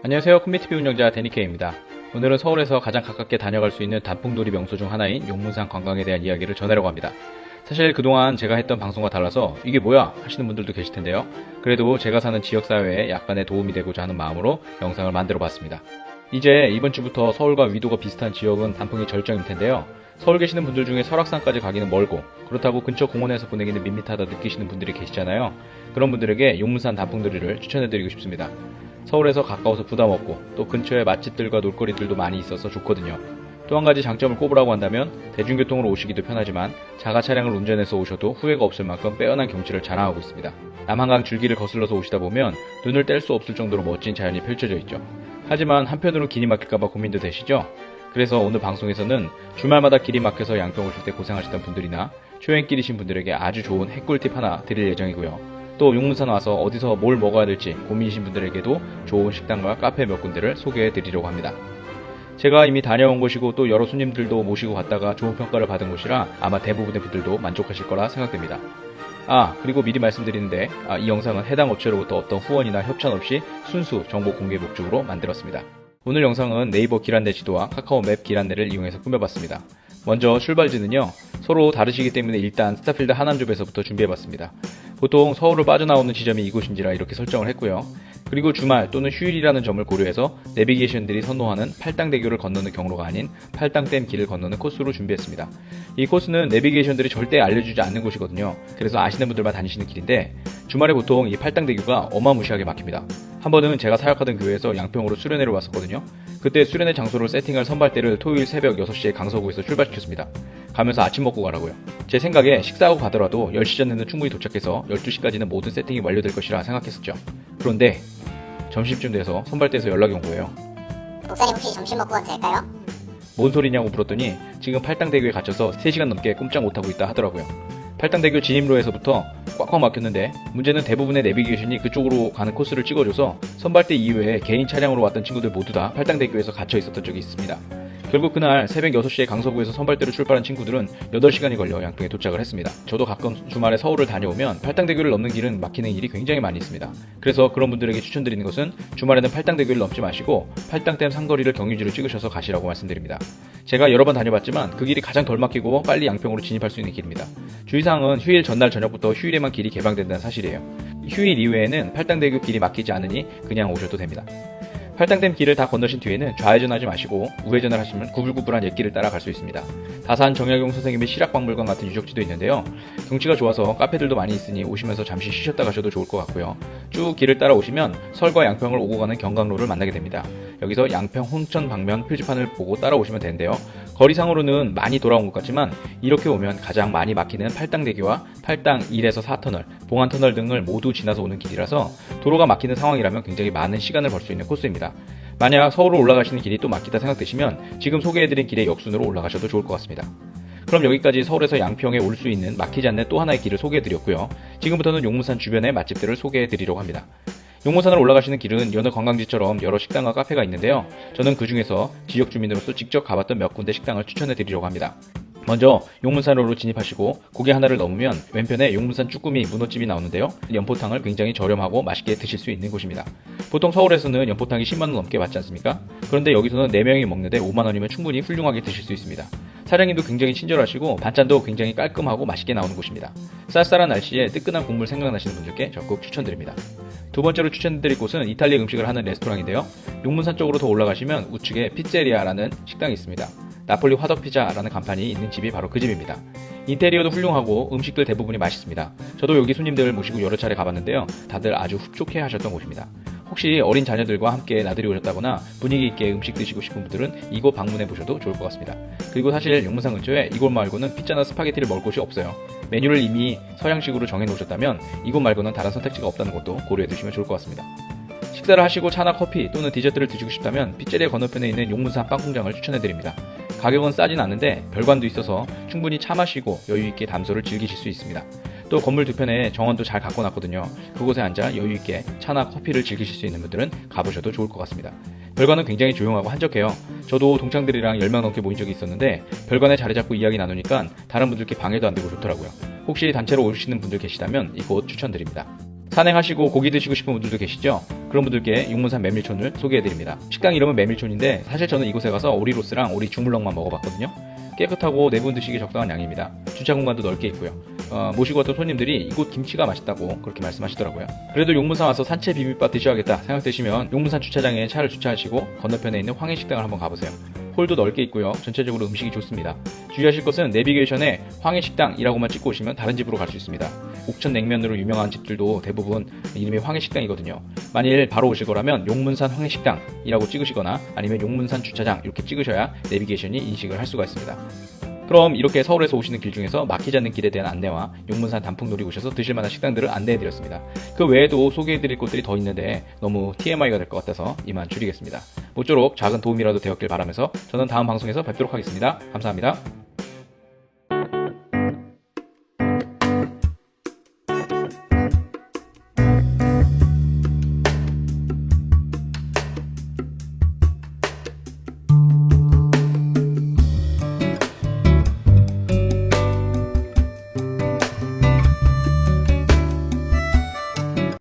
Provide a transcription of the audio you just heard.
안녕하세요. 콤비티비 운영자 데니케이입니다. 오늘은 서울에서 가장 가깝게 다녀갈 수 있는 단풍돌이 명소 중 하나인 용문산 관광에 대한 이야기를 전하려고 합니다. 사실 그동안 제가 했던 방송과 달라서 이게 뭐야 하시는 분들도 계실 텐데요. 그래도 제가 사는 지역사회에 약간의 도움이 되고자 하는 마음으로 영상을 만들어 봤습니다. 이제 이번 주부터 서울과 위도가 비슷한 지역은 단풍이 절정일 텐데요. 서울 계시는 분들 중에 설악산까지 가기는 멀고 그렇다고 근처 공원에서 보내기는 밋밋하다 느끼시는 분들이 계시잖아요. 그런 분들에게 용문산 단풍돌이를 추천해드리고 싶습니다. 서울에서 가까워서 부담 없고 또 근처에 맛집들과 놀거리들도 많이 있어서 좋거든요. 또 한 가지 장점을 꼽으라고 한다면 대중교통으로 오시기도 편하지만 자가 차량을 운전해서 오셔도 후회가 없을 만큼 빼어난 경치를 자랑하고 있습니다. 남한강 줄기를 거슬러서 오시다 보면 눈을 뗄 수 없을 정도로 멋진 자연이 펼쳐져 있죠. 하지만 한편으로 길이 막힐까봐 고민도 되시죠? 그래서 오늘 방송에서는 주말마다 길이 막혀서 양평 오실 때 고생하셨던 분들이나 초행길이신 분들에게 아주 좋은 핵꿀팁 하나 드릴 예정이고요. 또 용문산 와서 어디서 뭘 먹어야 될지 고민이신 분들에게도 좋은 식당과 카페 몇 군데를 소개해 드리려고 합니다. 제가 이미 다녀온 곳이고 또 여러 손님들도 모시고 갔다가 좋은 평가를 받은 곳이라 아마 대부분의 분들도 만족하실 거라 생각됩니다. 그리고 미리 말씀드리는데 이 영상은 해당 업체로부터 어떤 후원이나 협찬 없이 순수 정보 공개 목적으로 만들었습니다. 오늘 영상은 네이버 길안내 지도와 카카오맵 길안내를 이용해서 꾸며봤습니다. 먼저 출발지는요, 서로 다르시기 때문에 일단 스타필드 하남점에서부터 준비해봤습니다. 보통 서울을 빠져나오는 지점이 이곳인지라 이렇게 설정을 했고요. 그리고 주말 또는 휴일이라는 점을 고려해서 내비게이션들이 선호하는 팔당대교를 건너는 경로가 아닌 팔당댐 길을 건너는 코스로 준비했습니다. 이 코스는 내비게이션들이 절대 알려주지 않는 곳이거든요. 그래서 아시는 분들만 다니시는 길인데 주말에 보통 이 팔당대교가 어마무시하게 막힙니다. 한 번은 제가 사역하던 교회에서 양평으로 수련회를 왔었거든요. 그때 수련회 장소를 세팅할 선발대를 토요일 새벽 6시에 강서구에서 출발시켰습니다. 가면서 아침 먹고 가라고요. 제 생각에 식사하고 가더라도 10시 전에는 충분히 도착해서 12시까지는 모든 세팅이 완료될 것이라 생각했었죠. 그런데 점심쯤 돼서 선발대에서 연락이 온 거예요. 목사님 혹시 점심 먹고 가도 될까요? 뭔 소리냐고 물었더니 지금 팔당대교에 갇혀서 3시간 넘게 꼼짝 못하고 있다 하더라고요. 팔당대교 진입로에서부터 꽉꽉 막혔는데 문제는 대부분의 내비게이션이 그쪽으로 가는 코스를 찍어줘서 선발대 이외에 개인 차량으로 왔던 친구들 모두 다 팔당대교에서 갇혀 있었던 적이 있습니다. 결국 그날 새벽 6시에 강서구에서 선발대로 출발한 친구들은 8시간이 걸려 양평에 도착을 했습니다. 저도 가끔 주말에 서울을 다녀오면 팔당대교를 넘는 길은 막히는 일이 굉장히 많이 있습니다. 그래서 그런 분들에게 추천드리는 것은 주말에는 팔당대교를 넘지 마시고 팔당댐 상거리를 경유지로 찍으셔서 가시라고 말씀드립니다. 제가 여러 번 다녀봤지만 그 길이 가장 덜 막히고 빨리 양평으로 진입할 수 있는 길입니다. 주의사항은 휴일 전날 저녁부터 휴일에만 길이 개방된다는 사실이에요. 휴일 이외에는 팔당대교 길이 막히지 않으니 그냥 오셔도 됩니다. 팔당댐 길을 다 건너신 뒤에는 좌회전하지 마시고 우회전을 하시면 구불구불한 옛길을 따라 갈 수 있습니다. 다산 정약용 선생님의 실학박물관 같은 유적지도 있는데요. 경치가 좋아서 카페들도 많이 있으니 오시면서 잠시 쉬셨다 가셔도 좋을 것 같고요. 쭉 길을 따라 오시면 설과 양평을 오고 가는 경강로를 만나게 됩니다. 여기서 양평 홍천 방면 표지판을 보고 따라오시면 되는데요. 거리상으로는 많이 돌아온 것 같지만 이렇게 오면 가장 많이 막히는 팔당대교와 팔당 1에서 4터널, 봉안터널 등을 모두 지나서 오는 길이라서 도로가 막히는 상황이라면 굉장히 많은 시간을 벌 수 있는 코스입니다. 만약 서울로 올라가시는 길이 또 막히다 생각되시면 지금 소개해드린 길의 역순으로 올라가셔도 좋을 것 같습니다. 그럼 여기까지 서울에서 양평에 올 수 있는 막히지 않는 또 하나의 길을 소개해드렸고요. 지금부터는 용문산 주변의 맛집들을 소개해드리려고 합니다. 용문산을 올라가시는 길은 여느 관광지처럼 여러 식당과 카페가 있는데요. 저는 그 중에서 지역 주민으로서 직접 가봤던 몇 군데 식당을 추천해드리려고 합니다. 먼저 용문산로로 진입하시고 고개 하나를 넘으면 왼편에 용문산 쭈꾸미 문어집이 나오는데요. 연포탕을 굉장히 저렴하고 맛있게 드실 수 있는 곳입니다. 보통 서울에서는 연포탕이 10만원 넘게 받지 않습니까? 그런데 여기서는 4명이 먹는데 5만원이면 충분히 훌륭하게 드실 수 있습니다. 사장님도 굉장히 친절하시고 반찬도 굉장히 깔끔하고 맛있게 나오는 곳입니다. 쌀쌀한 날씨에 뜨끈한 국물 생각나시는 분들께 적극 추천드립니다. 두 번째로 추천드릴 곳은 이탈리아 음식을 하는 레스토랑인데요. 용문산 쪽으로 더 올라가시면 우측에 피제리아라는 식당이 있습니다. 나폴리 화덕피자라는 간판이 있는 집이 바로 그 집입니다. 인테리어도 훌륭하고 음식들 대부분이 맛있습니다. 저도 여기 손님들 모시고 여러 차례 가봤는데요. 다들 아주 흡족해 하셨던 곳입니다. 혹시 어린 자녀들과 함께 나들이 오셨다거나 분위기 있게 음식 드시고 싶은 분들은 이곳 방문해 보셔도 좋을 것 같습니다. 그리고 사실 용문산 근처에 이곳 말고는 피자나 스파게티를 먹을 곳이 없어요. 메뉴를 이미 서양식으로 정해 놓으셨다면 이곳 말고는 다른 선택지가 없다는 것도 고려해 두시면 좋을 것 같습니다. 식사를 하시고 차나 커피 또는 디저트를 드시고 싶다면 피제리아 건너편에 있는 용문산 빵공장을 추천해드립니다. 가격은 싸진 않은데 별관도 있어서 충분히 차 마시고 여유있게 담소를 즐기실 수 있습니다. 또 건물 뒤편에 정원도 잘 가꿔놨거든요. 그곳에 앉아 여유있게 차나 커피를 즐기실 수 있는 분들은 가보셔도 좋을 것 같습니다. 별관은 굉장히 조용하고 한적해요. 저도 동창들이랑 10명 넘게 모인 적이 있었는데 별관에 자리 잡고 이야기 나누니까 다른 분들께 방해도 안 되고 좋더라고요. 혹시 단체로 오시는 분들 계시다면 이곳 추천드립니다. 산행하시고 고기 드시고 싶은 분들도 계시죠? 그런 분들께 용문산 메밀촌을 소개해드립니다. 식당 이름은 메밀촌인데 사실 저는 이곳에 가서 오리로스랑 오리 주물럭만 먹어봤거든요. 깨끗하고 4분 드시기 적당한 양입니다. 주차 공간도 넓게 있고요. 모시고 왔던 손님들이 이곳 김치가 맛있다고 그렇게 말씀하시더라고요. 그래도 용문산 와서 산채 비빔밥 드셔야겠다 생각되시면 용문산 주차장에 차를 주차하시고 건너편에 있는 황해식당을 한번 가보세요. 홀도 넓게 있고요. 전체적으로 음식이 좋습니다. 주의하실 것은 내비게이션에 황해식당이라고만 찍고 오시면 다른 집으로 갈 수 있습니다. 옥천 냉면으로 유명한 집들도 대부분 이름이 황해식당이거든요. 만일 바로 오실 거라면 용문산 황해식당이라고 찍으시거나 아니면 용문산 주차장 이렇게 찍으셔야 내비게이션이 인식을 할 수가 있습니다. 그럼 이렇게 서울에서 오시는 길 중에서 막히지 않는 길에 대한 안내와 용문산 단풍놀이 오셔서 드실만한 식당들을 안내해드렸습니다. 그 외에도 소개해드릴 곳들이 더 있는데 너무 TMI가 될 것 같아서 이만 줄이겠습니다. 모쪼록 작은 도움이라도 되었길 바라면서 저는 다음 방송에서 뵙도록 하겠습니다. 감사합니다.